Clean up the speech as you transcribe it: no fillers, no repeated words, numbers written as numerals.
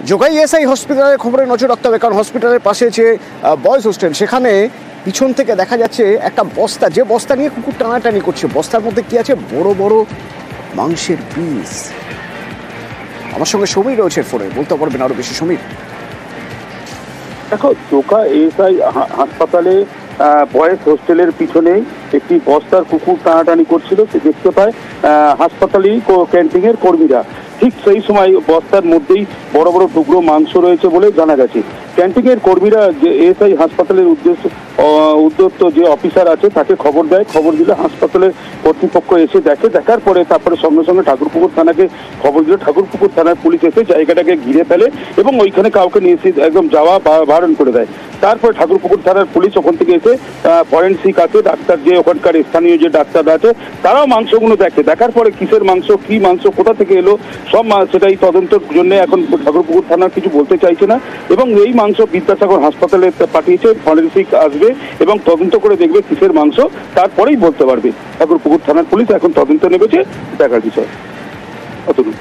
Jogai SI হসপিটালের খবরে নজর রাখতে হবে, কারণ হসপিটালের পাশে যে বয়েজ হোস্টেল সেখানে পিছন থেকে দেখা যাচ্ছে একটা বস্তা, যে বস্তা নিয়ে কুকুর টানাটানি করছে। বস্তার মধ্যে কি আছে? বড় বড় মাংসের পিস। আমার সঙ্গে সমীর রয়েছে ফোনে, বলতে পারবেন আরো বেশি। সমীর, দেখো, জোকা এসআই হাসপাতালে বয়েজ হোস্টেলের পিছনে একটি বস্তার কুকুর টানাটানি করছিল, সে দেখতে পায় হাসপাতালেই ক্যান্টিনের কর্মীরা। ঠিক সেই সময় বস্তার মধ্যেই বড় বড় টুকরো মাংস রয়েছে বলে জানা গেছে। ক্যান্টিনের কর্মীরা যে এসআই হাসপাতালের উদ্যোক্ত যে অফিসার আছে তাকে খবর দেয়। খবর দিলে হাসপাতালের কর্তৃপক্ষ এসে দেখে, দেখার পরে তারপরে সঙ্গে সঙ্গে ঠাকুরপুকুর থানাকে খবর দিলে ঠাকুরপুকুর থানার পুলিশ এসে জায়গাটাকে ঘিরে ফেলে এবং ওইখানে কাউকে নিয়ে একদম যাওয়া বারণ করে দেয়। তারপরে ঠাকুরপুকুর থানার পুলিশ ওখান থেকে এসে ফরেন্সিক আছে, ডাক্তার যে ওখানকার স্থানীয় যে ডাক্তার আছে তারাও মাংসগুলো দেখে। দেখার পরে কিসের মাংস, কি মাংস, কোথা থেকে এলো, সব সেটাই তদন্তের জন্য এখন ঠাকুরপুকুর থানা কিছু বলতে চাইছে না এবং এই মাংস বিদ্যাসাগর হাসপাতালে পাঠিয়েছে। ফরেন্সিক আসবে এবং তদন্ত করে দেখবে কিসের মাংস, তারপরেই বলতে পারবে। ঠাকুরপুকুর থানার পুলিশ এখন তদন্ত নেমেছে, দেখার বিষয়। অতটুকু।